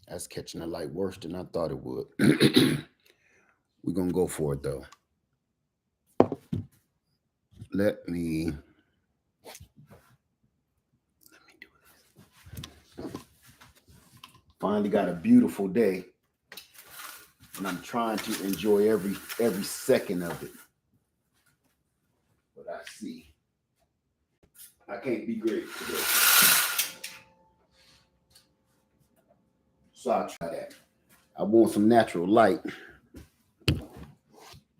That's catching the light worse than I thought it would. We're gonna go for it though. Let me do finally got a beautiful day, and I'm trying to enjoy every second of it. But I see I can't be great today, so I'll try that. I want some natural light,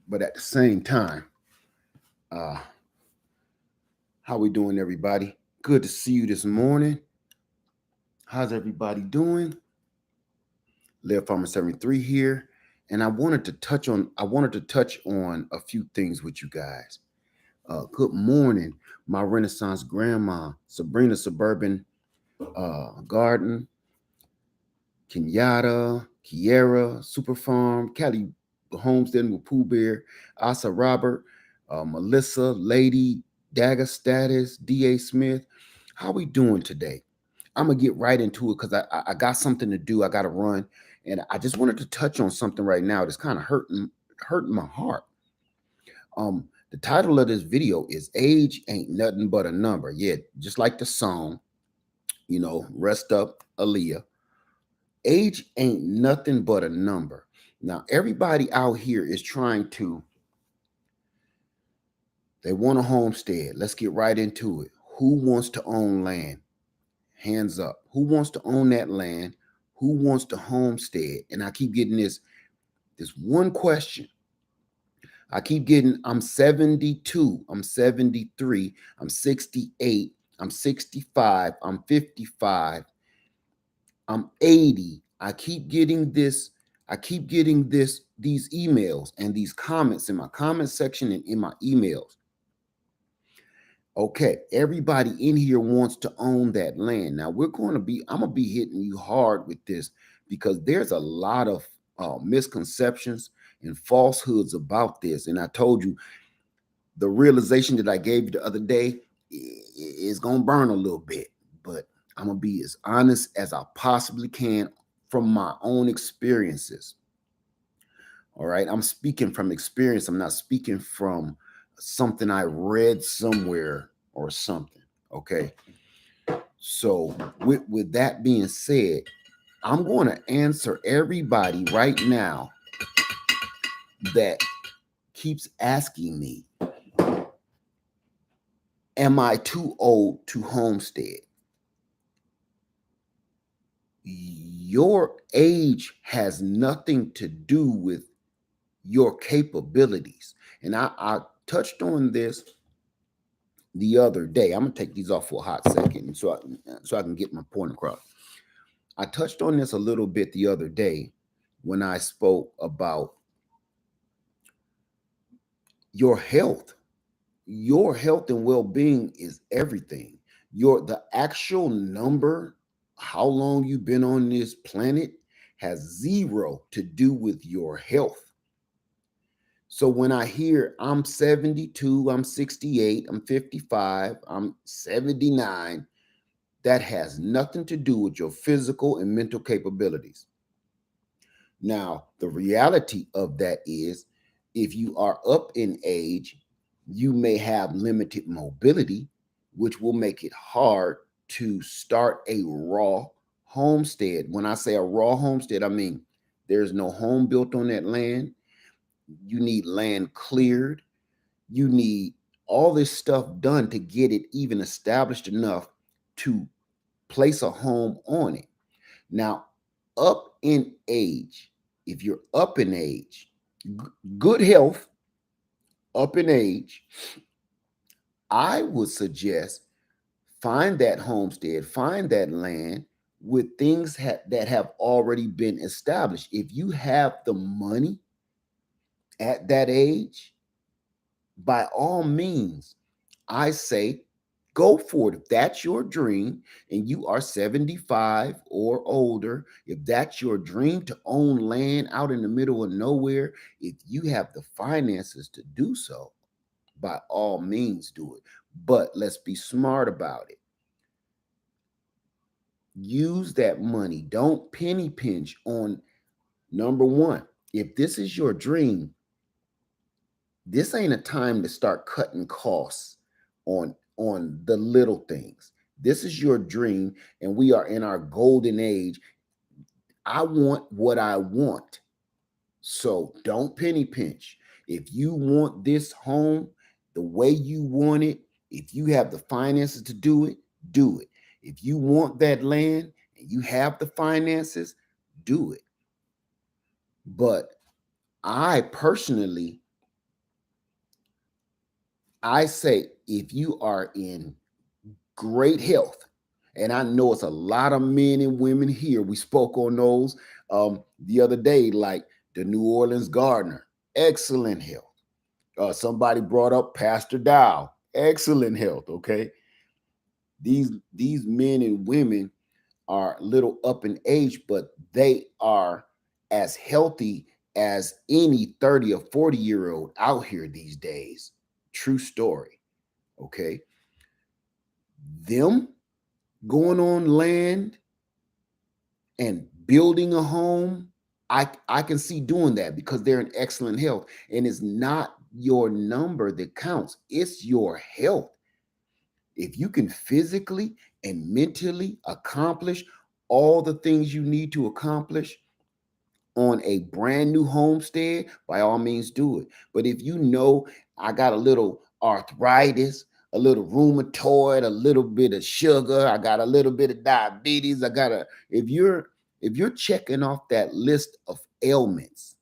but at the same time, uh, how we doing, everybody? Good to see you this morning. How's everybody doing? Live Farmer 73 here, and I wanted to touch on a few things with you guys. Good morning, my Renaissance grandma, Sabrina Suburban Garden, Kenyatta, Kiera, Super Farm, Cali Homestead with Pooh Bear, Asa Robert, Melissa, Lady, Dagger Status, D.A. Smith. How we doing today? I'm gonna get right into it because I got something to do. I got to run, and I just wanted to touch on something right now that's kind of hurting my heart. The title of this video is "Age Ain't Nothing But a Number." Yeah, just like the song, rest up, Aaliyah. Age ain't nothing but a number. Now, everybody out here is trying to, they want a homestead. Let's get right into it. Who wants to own land? Hands up. Who wants to own that land? Who wants to homestead? And I keep getting this one question. I keep getting, I'm 72, I'm 73, I'm 68, I'm 65, I'm 55, I'm 80. I keep getting these emails and these comments in my comment section and in my emails. Okay, everybody in here wants to own that land. Now I'm gonna be hitting you hard with this because there's a lot of misconceptions and falsehoods about this. And I told you the realization that I gave you the other day is gonna burn a little bit, but I'm gonna be as honest as I possibly can from my own experiences. All right. I'm speaking from experience. I'm not speaking from something I read somewhere or something. Okay. So, with that being said, I'm going to answer everybody right now that keeps asking me, am I too old to homestead? Your age has nothing to do with your capabilities. And I touched on this the other day. I'm gonna take these off for a hot second so I can get my point across. I touched on this a little bit the other day when I spoke about your health. Your health and well-being is everything. The actual number, how long you've been on this planet, has zero to do with your health. So when I hear I'm 72, I'm 68, I'm 55, I'm 79, that has nothing to do with your physical and mental capabilities. Now, the reality of that is if you are up in age, you may have limited mobility, which will make it hard to start a raw homestead. When I say a raw homestead, I mean there's no home built on that land. You need land cleared. You need all this stuff done to get it even established enough to place a home on it. Now, up in age, if you're up in age, good health, up in age, I would suggest find that homestead, find that land with things that have already been established. If you have the money at that age, by all means, I say go for it. If that's your dream and you are 75 or older, if that's your dream to own land out in the middle of nowhere, if you have the finances to do so, by all means do it. But let's be smart about it. Use that money. Don't penny pinch on number one. If this is your dream, this ain't a time to start cutting costs on the little things. This is your dream, and we are in our golden age. I want what I want. So don't penny pinch. If you want this home the way you want it, if you have the finances to do it, do it. If you want that land and you have the finances, do it. But I personally, I say if you are in great health, and I know it's a lot of men and women here. We spoke on those the other day, like the New Orleans gardener, excellent health. Somebody brought up Pastor Dow, excellent health. Okay, these men and women are a little up in age, but they are as healthy as any 30 or 40-year old out here these days. True story. Okay, them going on land and building a home, I can see doing that because they're in excellent health. And it's not your number that counts, it's your health. If you can physically and mentally accomplish all the things you need to accomplish on a brand new homestead, by all means do it. But if you know I got a little arthritis, a little rheumatoid, a little bit of sugar, I got a little bit of diabetes, I got a if you're checking off that list of ailments,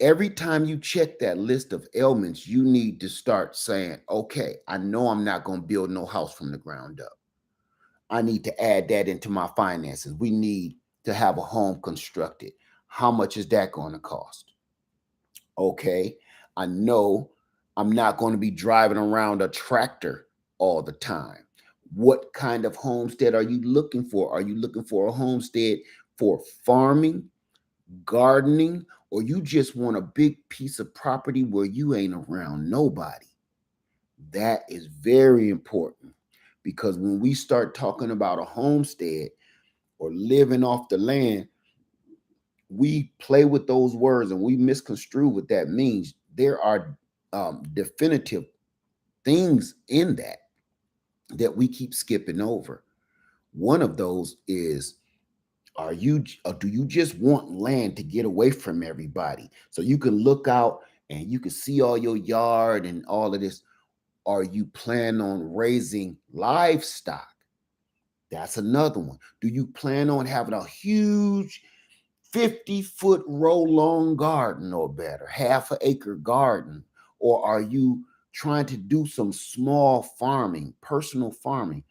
every time you check that list of ailments, you need to start saying, okay, I know I'm not going to build no house from the ground up. I need to add that into my finances. We need to have a home constructed. How much is that going to cost? Okay. I know I'm not going to be driving around a tractor all the time. What kind of homestead are you looking for? Are you looking for a homestead for farming, gardening, or you just want a big piece of property where you ain't around nobody? That is very important because when we start talking about a homestead or living off the land, we play with those words and we misconstrue what that means. There are definitive things in that we keep skipping over. One of those is, do you just want land to get away from everybody so you can look out and you can see all your yard and all of this? Are you plan on raising livestock? That's another one. Do you plan on having a huge 50-foot roll on garden or better, half an acre garden? Or are you trying to do some small farming, personal farming?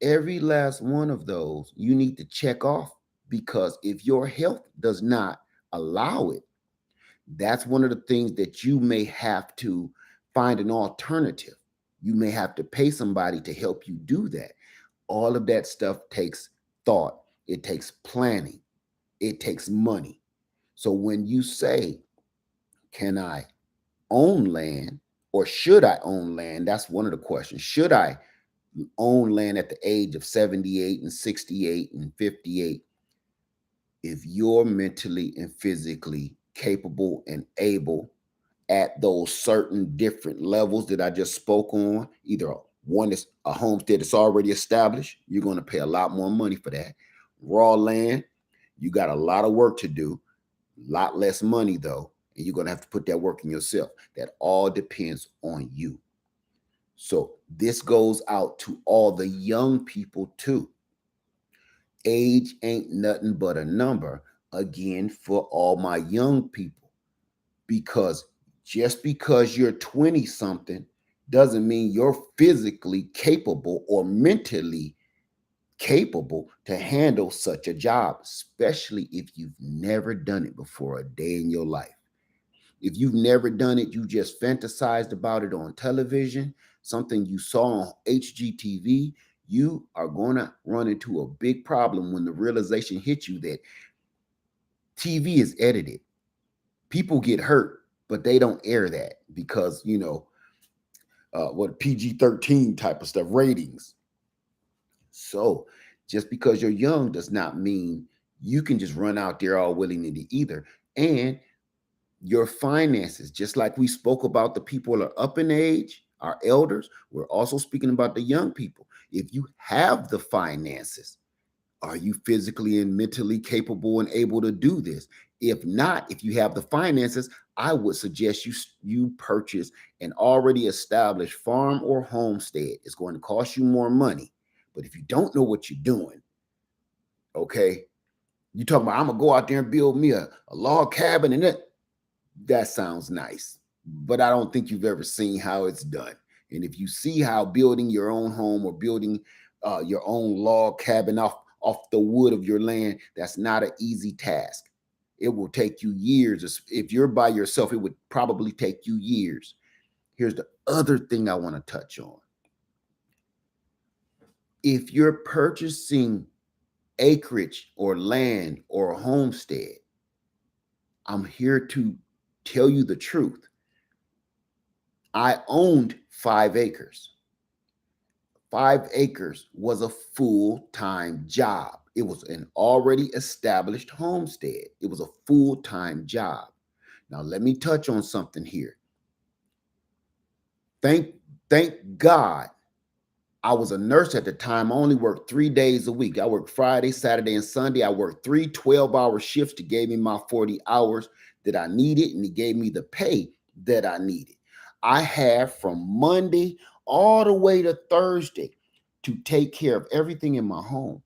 Every last one of those you need to check off because if your health does not allow it, that's one of the things that you may have to find an alternative. You may have to pay somebody to help you do that. All of that stuff takes thought, it takes planning, it takes money. So when you say, can I own land or should I own land? That's one of the questions. Should I own land at the age of 78 and 68 and 58? If you're mentally and physically capable and able at those certain different levels that I just spoke on, either one is a homestead that's already established, you're going to pay a lot more money for that. Raw land, you got a lot of work to do, a lot less money though, and you're going to have to put that work in yourself. That all depends on you. So this goes out to all the young people too. Age ain't nothing but a number, again, for all my young people, because just because you're 20 something doesn't mean you're physically capable or mentally capable to handle such a job, especially if you've never done it before a day in your life. If you've never done it, you just fantasized about it on television, something you saw on HGTV, you are going to run into a big problem when the realization hits you that TV is edited. People get hurt, but they don't air that because, what PG-13 type of stuff, ratings. So just because you're young does not mean you can just run out there all willy-nilly either. And your finances, just like we spoke about the people that are up in age, our elders, we're also speaking about the young people. If you have the finances, are you physically and mentally capable and able to do this? If not, if you have the finances, I would suggest you purchase an already established farm or homestead. It's going to cost you more money. But if you don't know what you're doing, okay, you talking about I'm gonna go out there and build me a log cabin and that sounds nice, but I don't think you've ever seen how it's done. And if you see how building your own home or building your own log cabin off the wood of your land, that's not an easy task. It will take you years. If you're by yourself, it would probably take you years. Here's the other thing I want to touch on. If you're purchasing acreage or land or a homestead, I'm here to tell you the truth. I owned 5 acres. 5 acres was a full-time job. It was an already established homestead. It was a full-time job. Now, let me touch on something here. Thank God I was a nurse at the time. I only worked 3 days a week. I worked Friday, Saturday, and Sunday. I worked 3 12-hour shifts to give me my 40 hours that I needed, and he gave me the pay that I needed. I had from Monday all the way to Thursday to take care of everything in my home,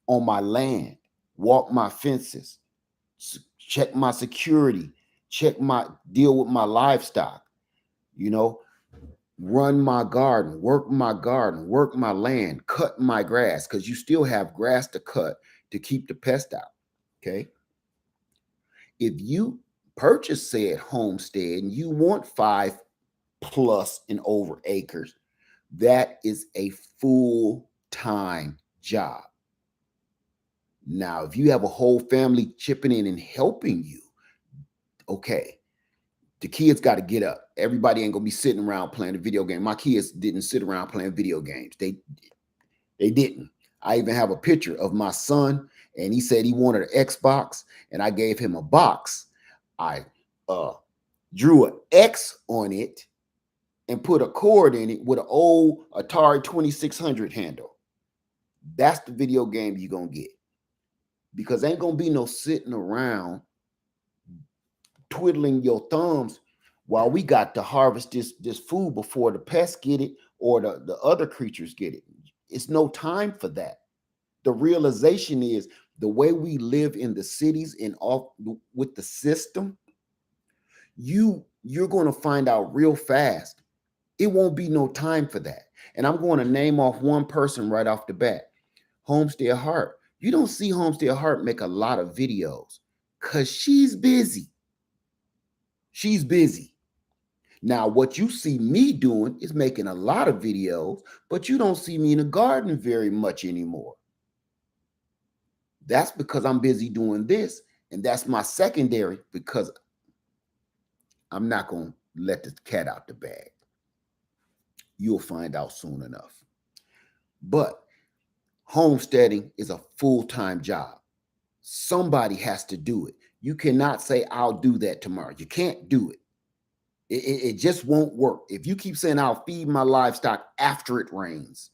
on my land, walk my fences, check my security, deal with my livestock, you know, run my garden, work my land, cut my grass, because you still have grass to cut to keep the pest out. Okay. If you purchase said homestead and you want 5+ and over acres, that is a full-time job. Now, if you have a whole family chipping in and helping you, okay, the kids got to get up. Everybody ain't gonna be sitting around playing a video game. My kids didn't sit around playing video games. They didn't. I even have a picture of my son, and he said he wanted an Xbox, and I gave him a box. I drew an X on it and put a cord in it with an old Atari 2600 handle. That's the video game you're gonna get, because ain't gonna be no sitting around twiddling your thumbs while we got to harvest this food before the pests get it or the other creatures get it. It's no time for that. The realization is the way we live in the cities and off with the system, you're going to find out real fast. It won't be no time for that. And I'm going to name off one person right off the bat. Homestead Heart. You don't see Homestead Heart make a lot of videos because she's busy. She's busy. Now, what you see me doing is making a lot of videos, but you don't see me in the garden very much anymore. That's because I'm busy doing this, and that's my secondary, because I'm not going to let the cat out the bag. You'll find out soon enough. But homesteading is a full-time job. Somebody has to do it. You cannot say, I'll do that tomorrow. You can't do it. It just won't work. If you keep saying, I'll feed my livestock after it rains,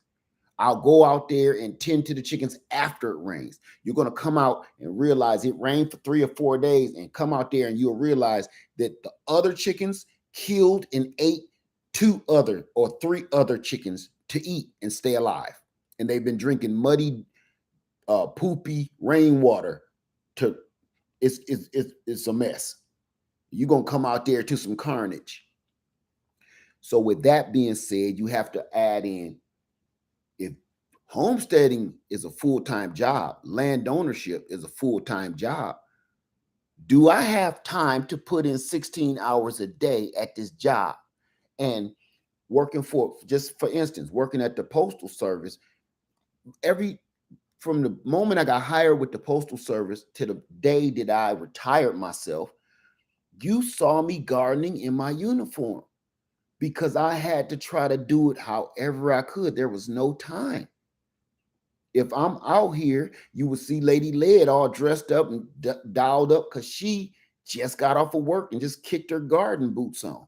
I'll go out there and tend to the chickens after it rains, you're going to come out and realize it rained for 3 or 4 days, and come out there and you'll realize that the other chickens killed and ate 2 other or 3 other chickens to eat and stay alive. And they've been drinking muddy, poopy rainwater. It's a mess. You're going to come out there to some carnage. So with that being said, you have to add in, if homesteading is a full-time job, land ownership is a full-time job, do I have time to put in 16 hours a day at this job? And working just for instance, working at the Postal Service, from the moment I got hired with the Postal Service to the day that I retired myself, you saw me gardening in my uniform because I had to try to do it however I could. There was no time. If I'm out here, you will see Lady Led all dressed up and dialed up because she just got off of work and just kicked her garden boots on.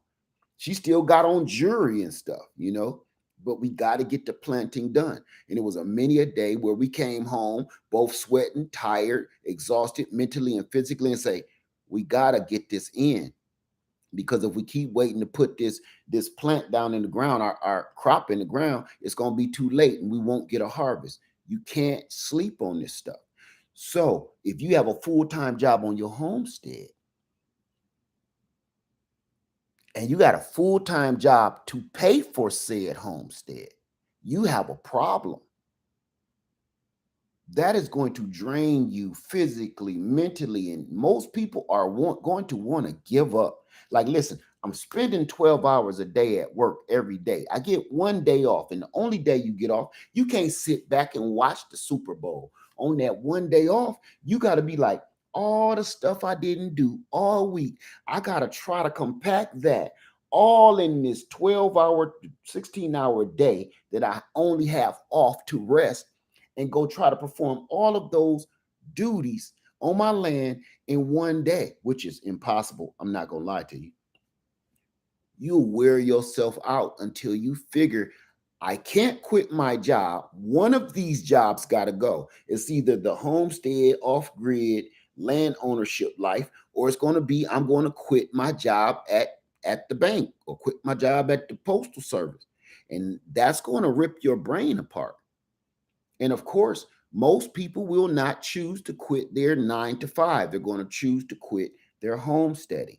She still got on jewelry and stuff, but we got to get the planting done. And it was a many a day where we came home both sweating, tired, exhausted mentally and physically, and say, we got to get this in. Because if we keep waiting to put this plant down in the ground, our crop in the ground, it's going to be too late and we won't get a harvest. You can't sleep on this stuff. So if you have a full-time job on your homestead and you got a full-time job to pay for said homestead, you have a problem. That is going to drain you physically, mentally, and most people are going to want to give up. Like, listen, I'm spending 12 hours a day at work every day. I get one day off, and the only day you get off, you can't sit back and watch the Super Bowl. On that one day off, you got to be like, all the stuff I didn't do all week, I got to try to compact that all in this 12-hour, 16-hour day that I only have off to rest and go try to perform all of those duties on my land in one day, which is impossible. I'm not going to lie to you. You'll wear yourself out until you figure, I can't quit my job. One of these jobs got to go. It's either the homestead, off grid, land ownership life, or it's going to be, I'm going to quit my job at the bank or quit my job at the postal service. And that's going to rip your brain apart. And of course, most people will not choose to quit their 9 to 5. They're going to choose to quit their homesteading.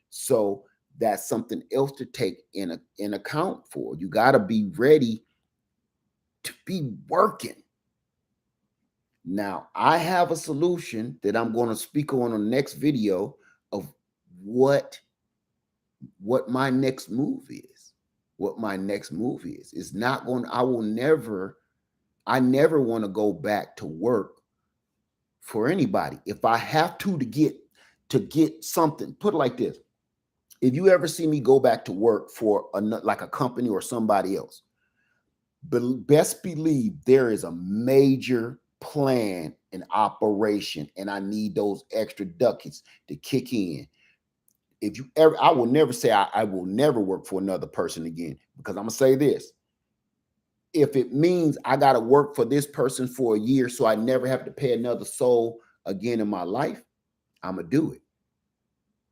So that's something else to take in account for. You got to be ready to be working. Now, I have a solution that I'm going to speak on the next video of what my next move is. What my next move is. It's not going, I never want to go back to work for anybody. If I have to get something, put it like this. If you ever see me go back to work for like a company or somebody else, best believe there is a major plan and operation, and I need those extra ducats to kick in. If you ever, I will never say I will never work for another person again, because I'm gonna say this. If it means I got to work for this person for a year so I never have to pay another soul again in my life, I'm going to do it.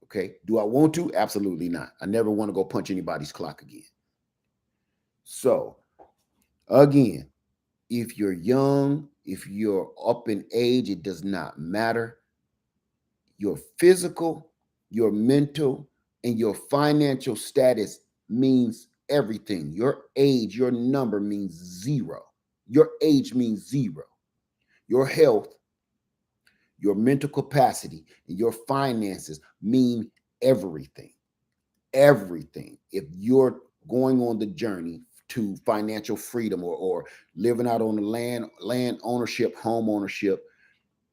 Okay. Do I want to? Absolutely not. I never want to go punch anybody's clock again. So, again, if you're young, if you're up in age, it does not matter. Your physical, your mental, and your financial status means everything. Your age, your number means zero. Your age means zero. Your health, your mental capacity, and your finances mean everything. Everything. If you're going on the journey to financial freedom or living out on the land ownership, home ownership,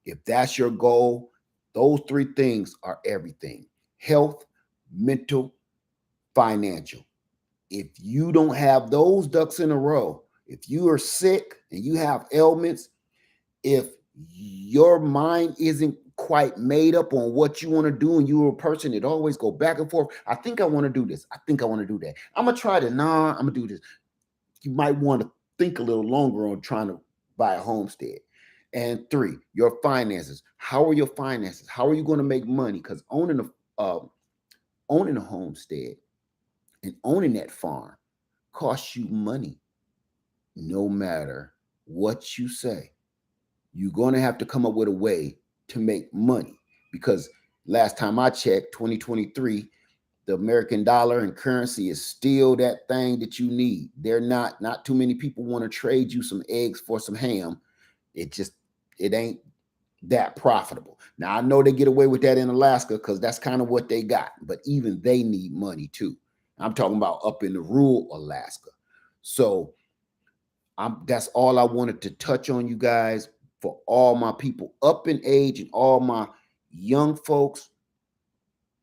if that's your goal, those 3 things are everything. Health, mental, financial. If you don't have those ducks in a row, if you are sick and you have ailments, if your mind isn't quite made up on what you want to do and you're a person that always go back and forth, I think I want to do this. I think I want to do that. I'm going to try to, I'm going to do this. You might want to think a little longer on trying to buy a homestead. And 3, your finances. How are your finances? How are you going to make money? Because owning a homestead and owning that farm costs you money. No matter what you say, you're going to have to come up with a way to make money, because last time I checked, 2023, the American dollar and currency is still that thing that you need. They're not too many people want to trade you some eggs for some ham. It ain't that profitable. Now, I know they get away with that in Alaska because that's kind of what they got, but even they need money too. I'm talking about up in the rural Alaska. So that's all I wanted to touch on, you guys. For all my people up in age and all my young folks,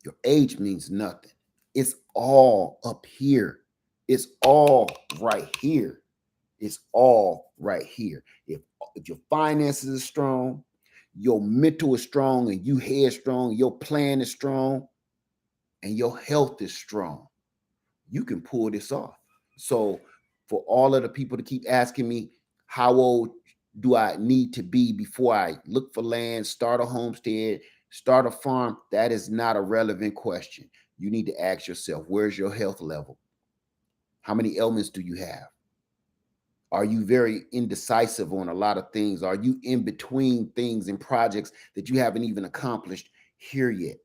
your age means nothing. It's all up here. It's all right here. It's all right here. If your finances are strong, your mental is strong, and you headstrong, your plan is strong, and your health is strong, you can pull this off. So for all of the people to keep asking me, how old do I need to be before I look for land, start a homestead, start a farm? That is not a relevant question. You need to ask yourself, where's your health level? How many ailments do you have? Are you very indecisive on a lot of things? Are you in between things and projects that you haven't even accomplished here yet?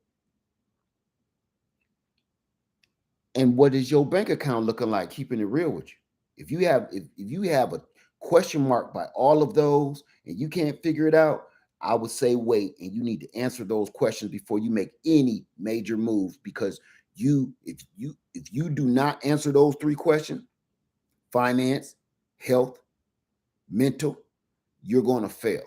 And what is your bank account looking like? Keeping it real with you. If you have a question mark by all of those and you can't figure it out, I would say wait, and you need to answer those questions before you make any major moves, because if you do not answer those three questions, finance, health, mental, you're going to fail.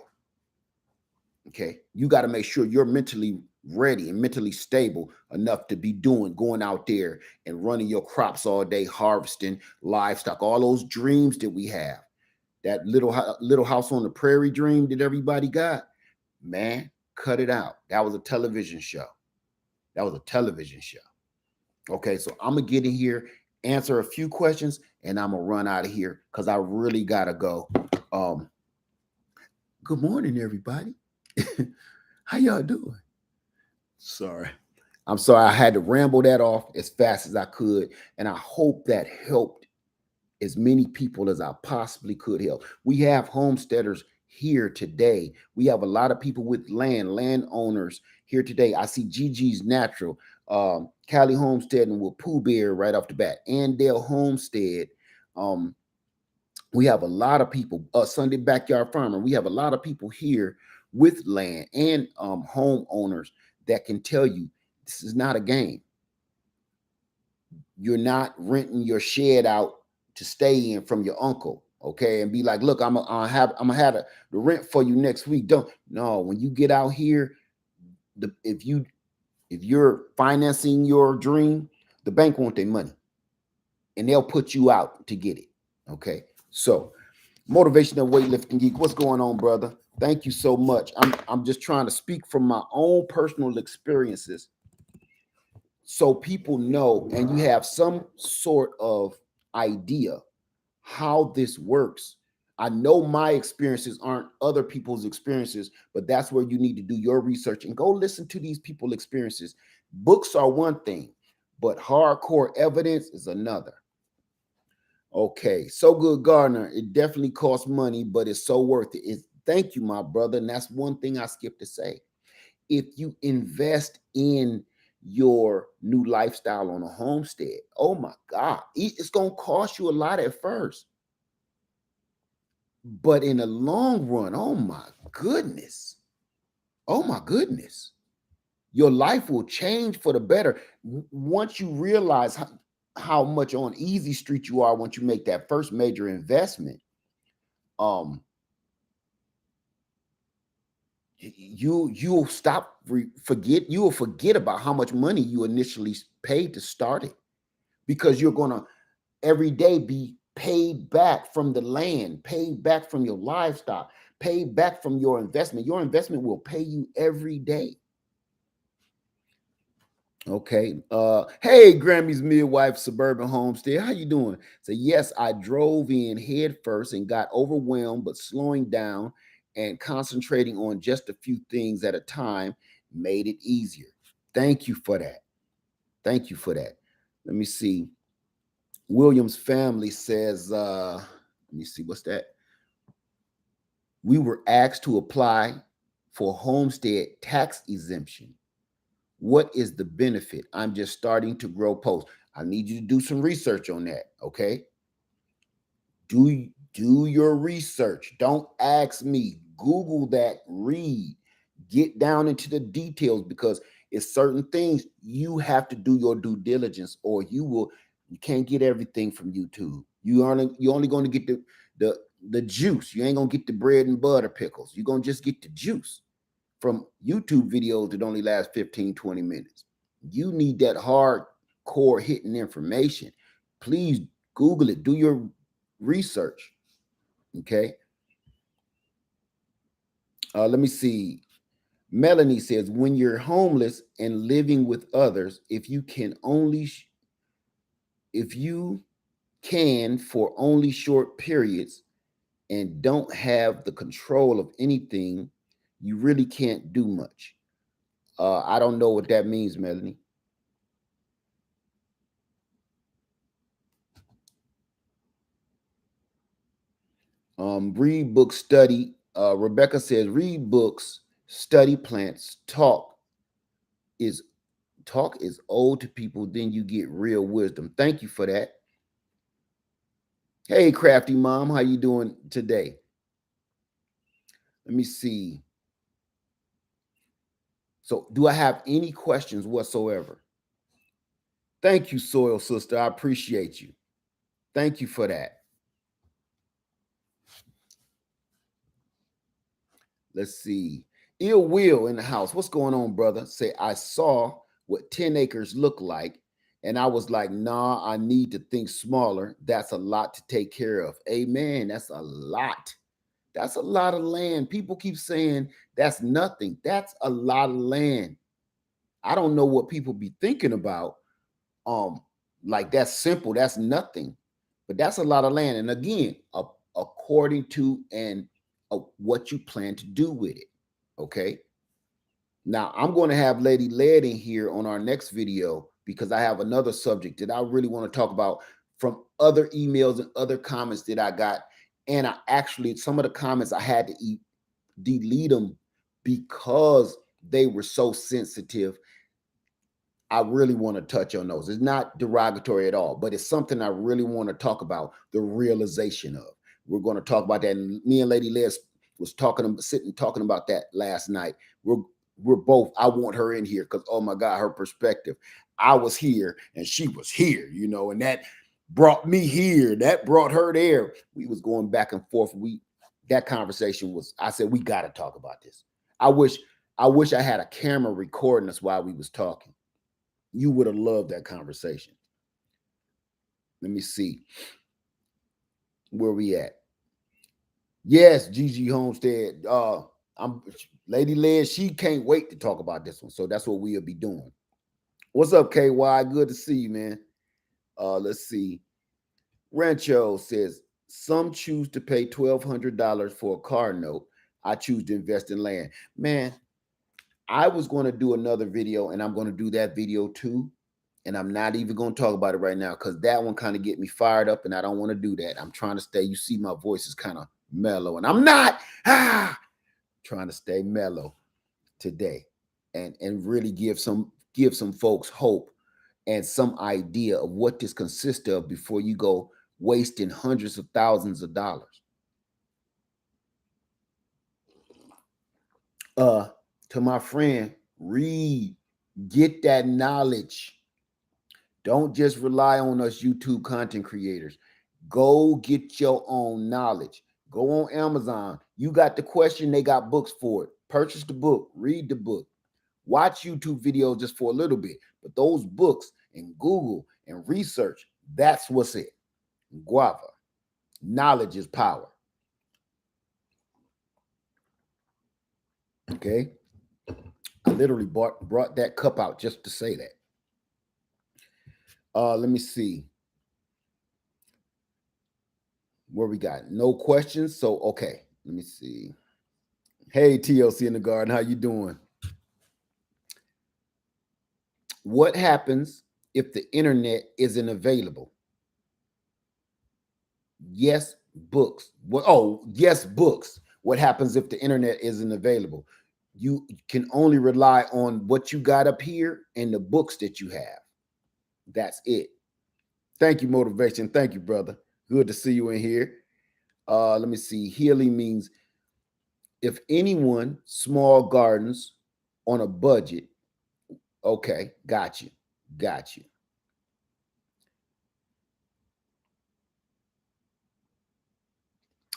Okay. You got to make sure you're mentally ready and mentally stable enough to be going out there and running your crops all day, harvesting livestock, all those dreams that we have. That little house on the prairie dream that everybody got, man, cut it out. That was a television show. That was a television show. Okay. So I'm going to get in here, answer a few questions, and I'm going to run out of here because I really got to go. Um, Good morning, everybody. How y'all doing? Sorry. I'm sorry. I had to ramble that off as fast as I could. And I hope that helped as many people as I possibly could help. We have homesteaders here today. We have a lot of people with landowners here today. I see Gigi's Natural, Cali Homestead, and with Pooh Bear right off the bat, Andale Homestead. We have a lot of people, Sunday Backyard Farmer. We have a lot of people here with land and homeowners that can tell you this is not a game. You're not renting your shed out to stay in from your uncle, okay? And be like, look, I'm gonna have the rent for you next week. Don't no. When you get out here, if you're financing your dream, the bank want their money, and they'll put you out to get it. Okay, so Motivational Weightlifting Geek, what's going on, brother? Thank you so much. I'm just trying to speak from my own personal experiences so people know and you have some sort of idea how this works. I know my experiences aren't other people's experiences, but that's where you need to do your research and go listen to these people's experiences. Books are one thing, but hardcore evidence is another. Okay, so good, Gardner. It definitely costs money, but it's so worth it. Thank you, my brother. And that's one thing I skipped to say. If you invest in your new lifestyle on a homestead, oh my God, it's going to cost you a lot at first. But in the long run, oh my goodness. Oh my goodness. Your life will change for the better once you realize how much on easy street you are once you make that first major investment. You'll forget about how much money you initially paid to start it, because you're going to every day be paid back from the land, paid back from your livestock, paid back from your investment. Your investment will pay you every day. Okay. Hey, Grammy's midwife, suburban homestead. How you doing? So yes, I drove in head first and got overwhelmed, but slowing down and concentrating on just a few things at a time made it easier. Thank you for that. Thank you for that. Let me see. Williams family says, let me see, what's that? We were asked to apply for homestead tax exemption. What is the benefit? I'm just starting to grow posts. I need you to do some research on that. Okay. Do your research. Don't ask me. Google that, read, get down into the details, because it's certain things you have to do your due diligence, or you can't get everything from YouTube. You're only going to get the juice. You ain't gonna get the bread and butter pickles. You're gonna just get the juice from YouTube videos that only last 15, 20 minutes. You need that hardcore hitting information. Please Google it, do your research. Okay. Let me see. Melanie says, when you're homeless and living with others, if you can for only short periods and don't have the control of anything, you really can't do much. I don't know what that means, Melanie. Read books, study. Rebecca says, read books, study plants, is talk is old to people, then you get real wisdom. Thank you for that. Hey, crafty mom, how you doing today? Let me see. So, do I have any questions whatsoever? Thank you, Soil Sister. I appreciate you. Thank you for that. Let's see. Ill Will in the house. What's going on, brother? Say, I saw what 10 acres look like, and I was like, nah, I need to think smaller. That's a lot to take care of. Amen. That's a lot. That's a lot of land. People keep saying that's nothing. That's a lot of land. I don't know what people be thinking about. Um, like that's simple, that's nothing. But that's a lot of land. And again, according to what you plan to do with it. Okay. Now I'm going to have Lady Led in here on our next video because I have another subject that I really want to talk about from other emails and other comments that I got. And I actually, some of the comments I had to delete them because they were so sensitive. I really want to touch on those. It's not derogatory at all, but it's something I really want to talk about the realization of. We're going to talk about that. And me and Lady Liz was sitting talking about that last night. We're both, I want her in here because, oh my God, her perspective. I was here and she was here, and that brought me here. That brought her there. We was going back and forth. That conversation was, I said, we got to talk about this. I wish I had a camera recording us while we was talking. You would have loved that conversation. Let me see where we at. Yes, Gigi Homestead. I'm Lady Liz. She can't wait to talk about this one. So that's what we'll be doing. What's up, KY? Good to see you, man. Let's see. Rancho says some choose to pay $1,200 for a car note. I choose to invest in land. Man, I was going to do another video, and I'm going to do that video too. And I'm not even going to talk about it right now because that one kind of get me fired up, and I don't want to do that. I'm trying to stay. You see, my voice is kind of mellow, and I'm not trying to stay mellow today, and really give some folks hope and some idea of what this consists of before you go wasting hundreds of thousands of dollars. To my friend, read, get that knowledge. Don't just rely on us YouTube content creators. Go get your own knowledge. Go on Amazon. You got the question, they got books for it. Purchase the book, read the book. Watch YouTube videos just for a little bit. But those books and Google and research, that's what's it. Guava. Knowledge is power. Okay? I literally brought that cup out just to say that. Let me see. Where we got no questions. So okay, let me see. Hey, TLC in the garden, how you doing? What happens if the internet isn't available? Yes, books. Yes, books. What happens if the internet isn't available? You can only rely on what you got up here and the books that you have. That's it. Thank you, motivation. Thank you, brother. Good to see you in here. Let me see. Healing means if anyone, small gardens on a budget. Okay, got you. Got you.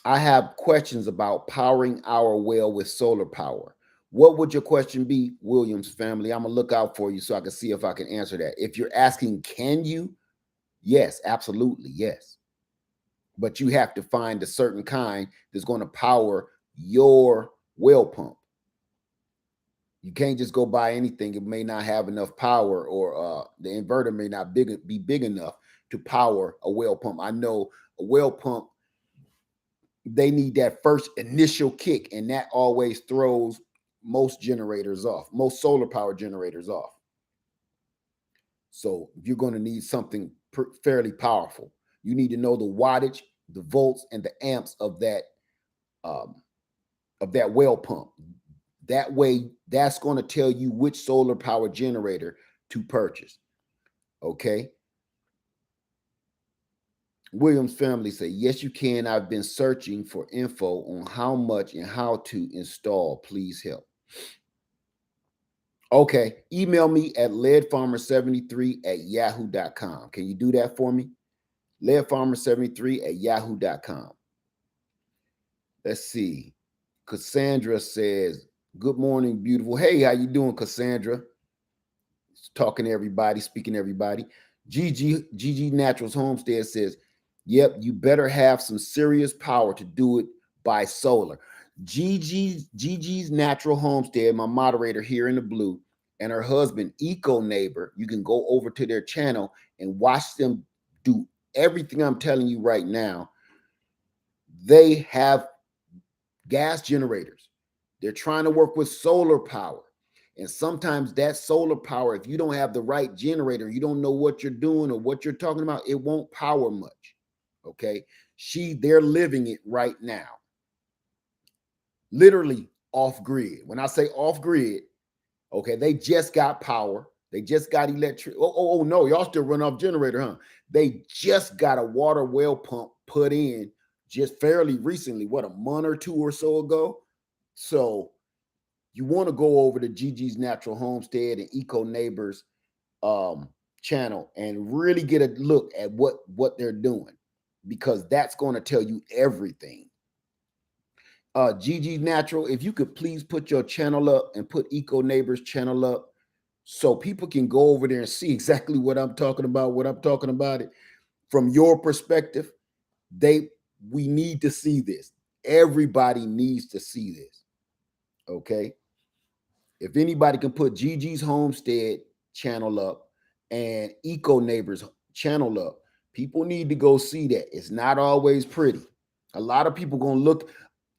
I have questions about powering our well with solar power. What would your question be, Williams family? I'm going to look out for you so I can see if I can answer that. If you're asking, can you? Yes, absolutely. Yes. but you have to find a certain kind that's going to power your well pump. You can't just go buy anything. It may not have enough power, or the inverter may not be big enough to power a well pump. I know a well pump, they need that first initial kick, and that always throws most generators off, most solar power generators off. So you're going to need something fairly powerful. You need to know the wattage, the volts, and the amps um, of that well pump. That way, that's going to tell you which solar power generator to purchase. Okay. Williams family say, yes, you can. I've been searching for info on how much and how to install. Please help. Okay. Email me at leadfarmer73@yahoo.com. Can you do that for me? Leadfarmer73@yahoo.com. Let's see. Cassandra says, good morning, beautiful. Hey, how you doing, Cassandra? Talking to everybody, speaking to everybody. GG Naturals Homestead says, yep, you better have some serious power to do it by solar. Gigi's Natural Homestead, my moderator here in the blue, and her husband, Eco Neighbor, you can go over to their channel and watch them do everything I'm telling you right now. They have gas generators. They're trying to work with solar power. And sometimes that solar power, if you don't have the right generator, you don't know what you're doing or what you're talking about, it won't power much. Okay. They're living it right now. Literally off grid. When I say off grid, okay, they just got power. They just got electric. Oh, no, y'all still run off generator, huh? They just got a water well pump put in just fairly recently, what, a month or two or so ago. So you want to go over to Gigi's Natural Homestead and Eco Neighbors channel and really get a look at what they're doing, because that's going to tell you everything. Gigi's Natural, if you could please put your channel up and put Eco Neighbors channel up so people can go over there and see exactly what I'm talking about it from your perspective. We need to see this. Everybody needs to see this. Okay. If anybody can put Gigi's Homestead channel up and Eco Neighbors channel up, people need to go see that. It's not always pretty. A lot of people going to look.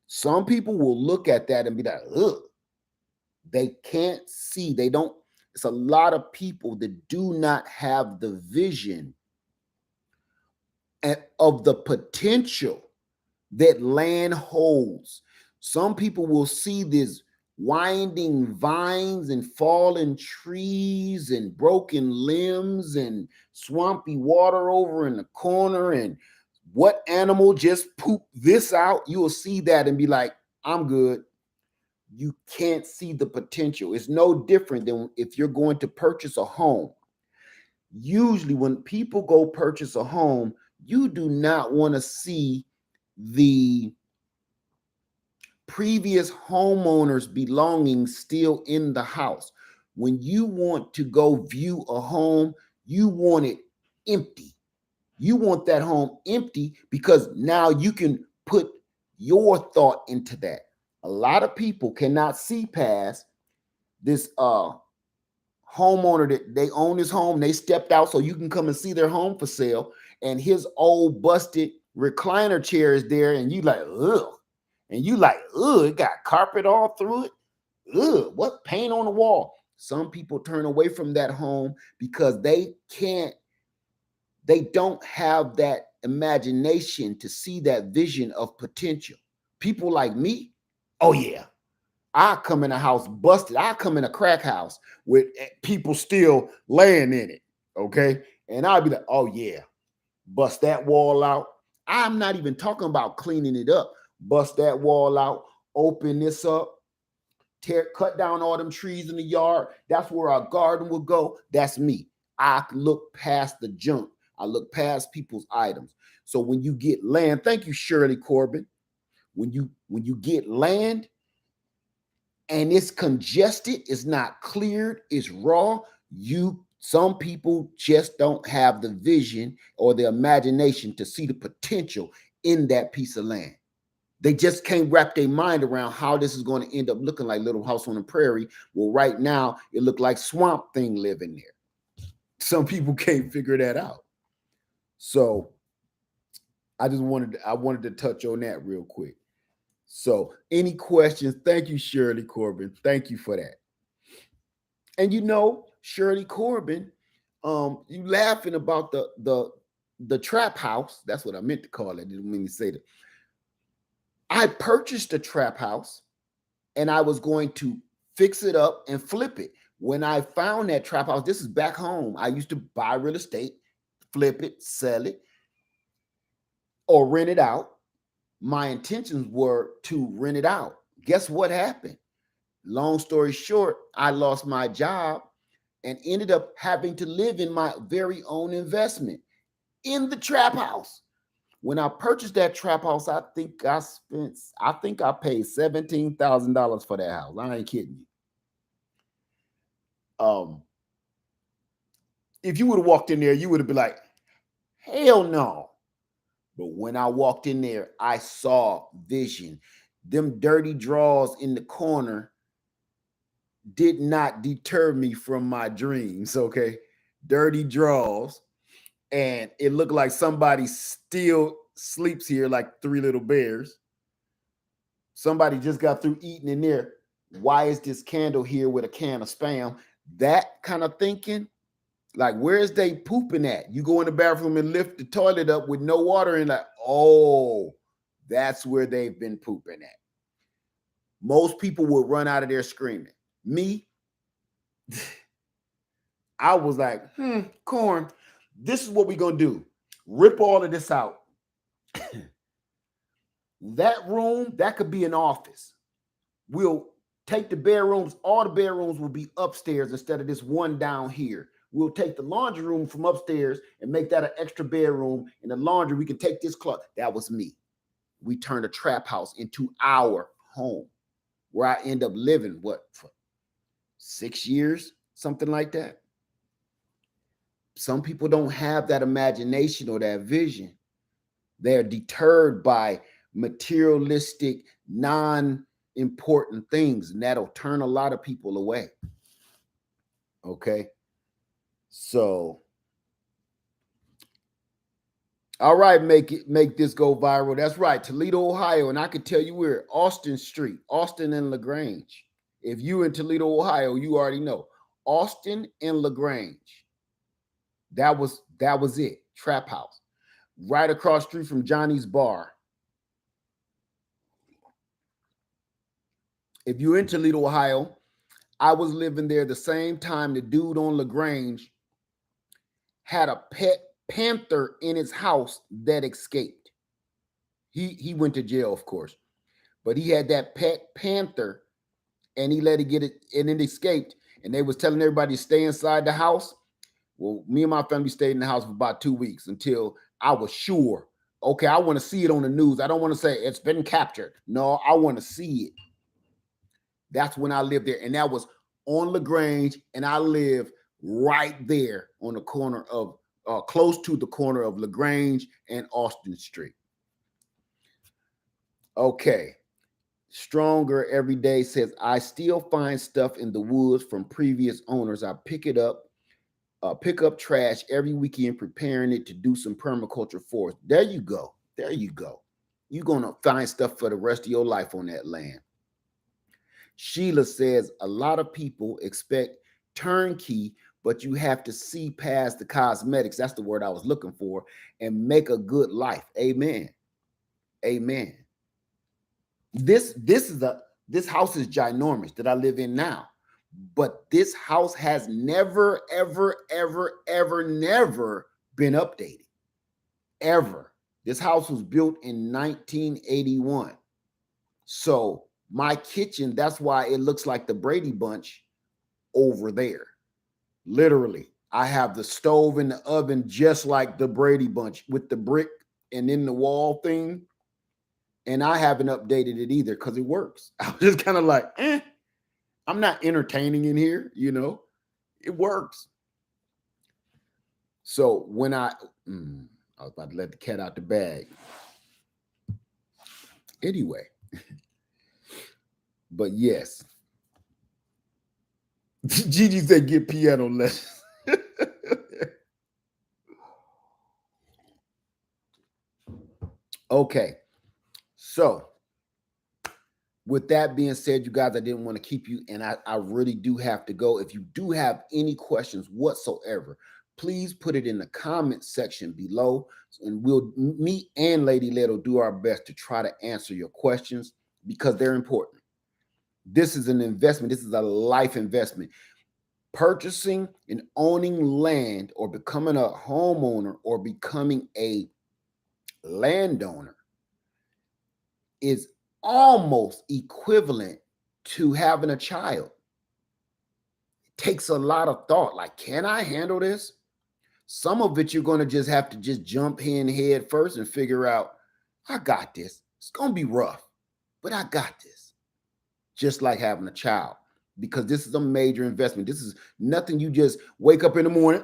Some people will look at that and be like, ugh. They can't see. They don't. It's a lot of people that do not have the vision of the potential that land holds. Some people will see this winding vines and fallen trees and broken limbs and swampy water over in the corner, and what animal just pooped this out. You will see that and be like, I'm good. You can't see the potential. It's no different than if you're going to purchase a home. Usually when people go purchase a home, you do not want to see the previous homeowner's belongings still in the house. When you want to go view a home, you want it empty. You want that home empty because now you can put your thought into that. A lot of people cannot see past this homeowner that they own his home. They stepped out so you can come and see their home for sale, and his old busted recliner chair is there, and you like, ugh. And you like, ugh, it got carpet all through it. Ugh, what paint on the wall? Some people turn away from that home because they don't have that imagination to see that vision of potential. People like me, oh yeah, I come in a house busted. I come in a crack house with people still laying in it, okay? And I'll be like, oh yeah, bust that wall out. I'm not even talking about cleaning it up. Bust that wall out, open this up, cut down all them trees in the yard. That's where our garden will go. That's me. I look past the junk. I look past people's items. So when you get land, thank you, Shirley Corbin. When you get land and it's congested, it's not cleared, it's raw, some people just don't have the vision or the imagination to see the potential in that piece of land. They just can't wrap their mind around how this is going to end up looking like Little House on the Prairie. Well, right now it looked like Swamp Thing living there. Some people can't figure that out. So I wanted to touch on that real quick. So, any questions? Thank you, Shirley Corbin. Thank you for that. And Shirley Corbin, you laughing about the trap house. That's what I meant to call it. I didn't mean to say that. I purchased a trap house and I was going to fix it up and flip it. When I found that trap house, this is back home. I used to buy real estate, flip it, sell it, or rent it out. My intentions were to rent it out. Guess what happened? Long story short, I lost my job and ended up having to live in my very own investment in the trap house. When I purchased that trap house, I think I paid $17,000 for that house. I ain't kidding you. If you would have walked in there, you would have been like, hell no. But when I walked in there, I saw vision. Them dirty drawers in the corner did not deter me from my dreams, okay? Dirty drawers. And it looked like somebody still sleeps here like three little bears. Somebody just got through eating in there. Why is this candle here with a can of Spam? That kind of thinking, like, where's they pooping at? You go in the bathroom and lift the toilet up with no water in, like, oh, that's where they've been pooping at. Most people would run out of there screaming. Me, I was like, Corn, this is what we're going to do. Rip all of this out. That room, that could be an office. We'll take the bedrooms. All the bedrooms will be upstairs instead of this one down here. We'll take the laundry room from upstairs and make that an extra bedroom. In the laundry, we can take this closet. That was me. We turned a trap house into our home, where I end up living, for 6 years, something like that. Some people don't have that imagination or that vision. They're deterred by materialistic, non-important things, and that'll turn a lot of people away. Okay? So, all right, make this go viral. That's right, Toledo, Ohio, and I can tell you we're Austin Street, Austin and LaGrange. If you in Toledo, Ohio, you already know Austin and LaGrange. That was it. Trap house, right across the street from Johnny's Bar. If you're in Toledo, Ohio, I was living there the same time the dude on LaGrange had a pet panther in his house that escaped. He went to jail, of course, but he had that pet panther and he let it get it and it escaped. And they was telling everybody to stay inside the house. Well, me and my family stayed in the house for about 2 weeks until I was sure. Okay, I want to see it on the news. I don't want to say it's been captured. No, I want to see it. That's when I lived there. And that was on LaGrange. And I lived right there on the corner of, close to the corner of LaGrange and Austin Street. Okay. Stronger Every Day says, I still find stuff in the woods from previous owners. I pick up trash every weekend, preparing it to do some permaculture for it. There you go. There you go. You're going to find stuff for the rest of your life on that land. Sheila says, a lot of people expect turnkey, but you have to see past the cosmetics. That's the word I was looking for, and make a good life. Amen. Amen. This house is ginormous that I live in now. But this house has never, ever, ever, ever, never been updated. Ever. This house was built in 1981. So my kitchen, that's why it looks like the Brady Bunch over there. Literally, I have the stove and the oven just like the Brady Bunch with the brick and in the wall thing. And I haven't updated it either because it works. I was just kind of like, I'm not entertaining in here, it works. So when I was about to let the cat out the bag. Anyway, but yes, Gigi said get piano lessons. Okay, so with that being said, you guys, I didn't want to keep you, and I really do have to go. If you do have any questions whatsoever, please put it in the comment section below, and me and Lady Led will do our best to try to answer your questions because they're important. This is an investment. This is a life investment. Purchasing and owning land or becoming a homeowner or becoming a landowner is almost equivalent to having a child. It takes a lot of thought. Like, can I handle this? Some of it you're going to just have to just jump in head first and figure out, I got this. It's going to be rough, but I got this. Just like having a child, because this is a major investment. This is nothing you just wake up in the morning,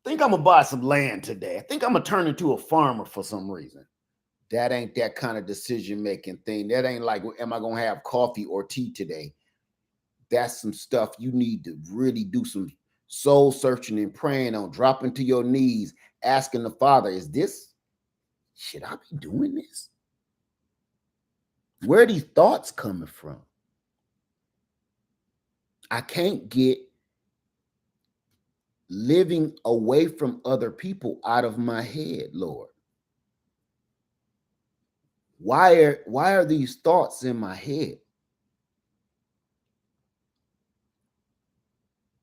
think I'm going to buy some land today. I think I'm going to turn into a farmer for some reason. That ain't that kind of decision-making thing. That ain't like, am I going to have coffee or tea today? That's some stuff you need to really do some soul searching and praying on, dropping to your knees, asking the Father, should I be doing this? Where are these thoughts coming from? I can't get living away from other people out of my head, Lord. Why are these thoughts in my head?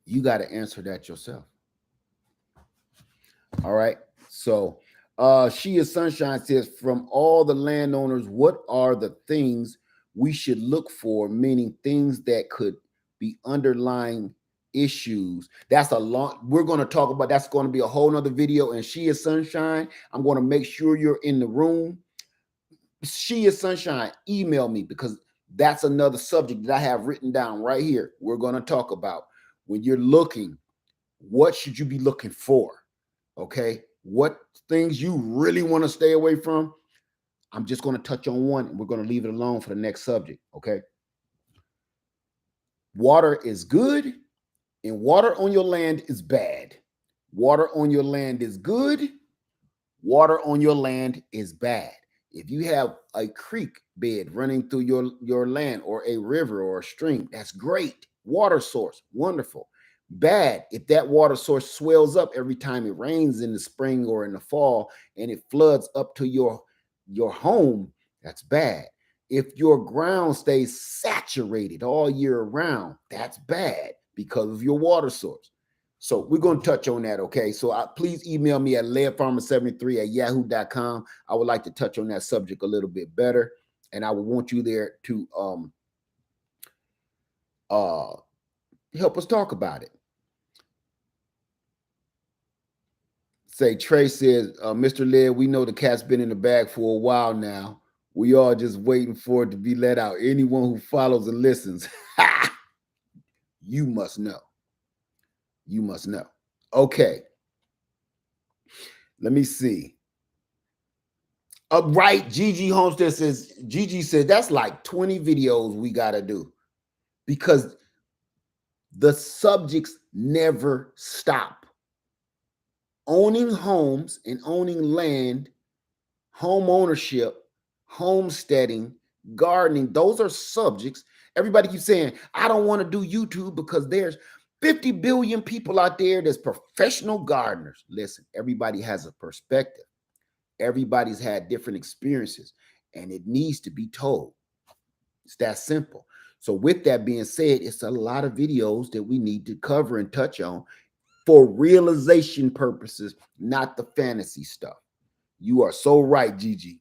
You got to answer that yourself. All right. So She is Sunshine says, from all the landowners, what are the things we should look for? Meaning things that could be underlying issues. That's a long, we're going to talk about, that's going to be a whole nother video. And She is Sunshine, I'm going to make sure you're in the room. She is Sunshine, email me, because that's another subject that I have written down right here. We're going to talk about when you're looking, what should you be looking for? Okay. What things you really want to stay away from? I'm just going to touch on one and we're going to leave it alone for the next subject. Okay. Water is good and water on your land is bad. Water on your land is good. Water on your land is bad. If you have a creek bed running through your land, or a river or a stream, that's great. Water source, wonderful. Bad if that water source swells up every time it rains in the spring or in the fall and it floods up to your home, that's bad. If your ground stays saturated all year round, that's bad because of your water source. So we're going to touch on that, okay? So please email me at leadfarmer73@yahoo.com. I would like to touch on that subject a little bit better, and I would want you there to help us talk about it. Say, Trey says, Mr. Led, we know the cat's been in the bag for a while now. We all just waiting for it to be let out. Anyone who follows and listens, you must know. You must know. Okay. Let me see. Right. Gigi Homestead says, Gigi said that's like 20 videos we got to do because the subjects never stop. Owning homes and owning land, home ownership, homesteading, gardening, those are subjects. Everybody keeps saying, I don't want to do YouTube because there's 50 billion people out there that's professional gardeners. Listen, everybody has a perspective. Everybody's had different experiences and it needs to be told. It's that simple. So with that being said, it's a lot of videos that we need to cover and touch on for realization purposes, not the fantasy stuff. You are so right, Gigi.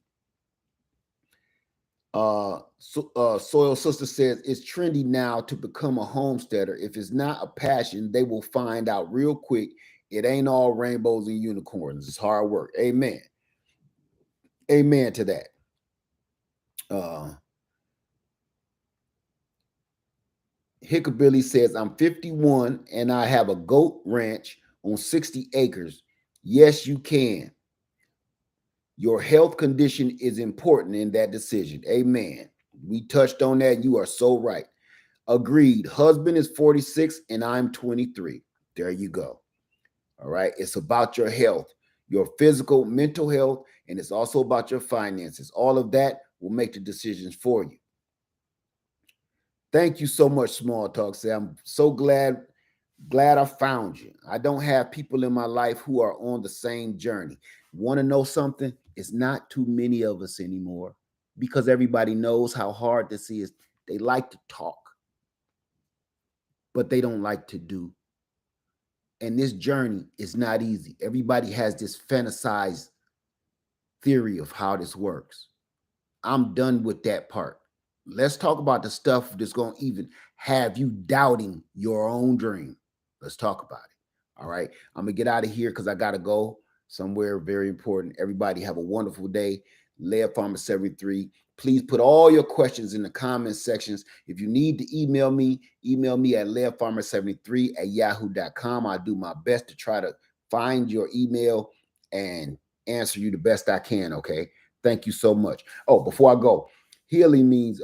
Soil Sister says it's trendy now to become a homesteader. If it's not a passion, they will find out real quick. It ain't all rainbows and unicorns. It's hard work. Amen. Amen to that. Hickabilly says, I'm 51 and I have a goat ranch on 60 acres. Yes, you can. Your health condition is important in that decision. Amen. We touched on that. You are so right. Agreed. Husband is 46 and I'm 23. There you go. All right. It's about your health, your physical, mental health, and it's also about your finances. All of that will make the decisions for you. Thank you so much, Small Talk. Say, I'm so glad I found you. I don't have people in my life who are on the same journey. Want to know something? It's not too many of us anymore because everybody knows how hard this is. They like to talk, but they don't like to do. And this journey is not easy. Everybody has this fantasized theory of how this works. I'm done with that part. Let's talk about the stuff that's going to even have you doubting your own dream. Let's talk about it. All right. I'm going to get out of here because I got to go somewhere very important. Everybody have a wonderful day. Laird Farmer 73. Please put all your questions in the comment sections. If you need to email me at lairdfarmer73@yahoo.com. I do my best to try to find your email and answer you the best I can. Okay. Thank you so much. Oh, before I go, healing means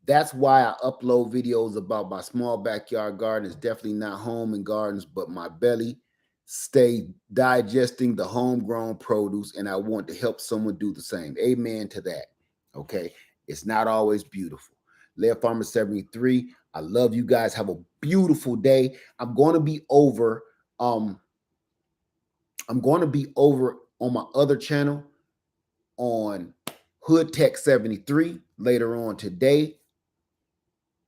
that's why I upload videos about my small backyard garden. It's definitely not home and gardens, but my belly stay digesting the homegrown produce, and I want to help someone do the same. Amen to that. Okay. It's not always beautiful. Laird Farmer 73. I love you guys. Have a beautiful day. I'm going to be over on my other channel on Hood Tech 73 later on today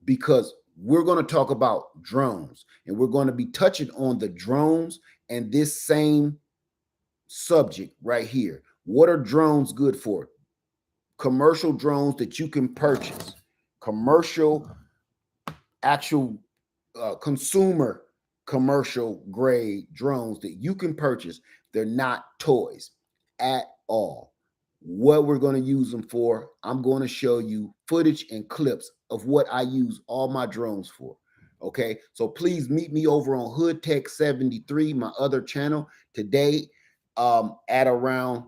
because we're going to talk about drones and we're going to be touching on the drones and this same subject right here. What are drones good for? Commercial drones that you can purchase, commercial, actual consumer commercial grade drones that you can purchase. They're not toys at all. What we're going to use them for, I'm going to show you footage and clips of what I use all my drones for. Okay, so please meet me over on Hood Tech 73, my other channel today, at around,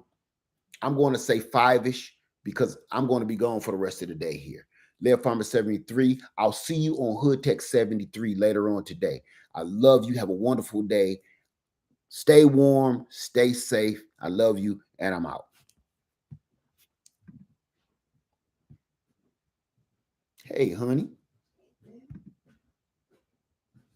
I'm going to say 5-ish because I'm going to be gone for the rest of the day here. Laird Farmer 73. I'll see you on Hood Tech 73 later on today. I love you. Have a wonderful day. Stay warm, stay safe. I love you, and I'm out. Hey, honey.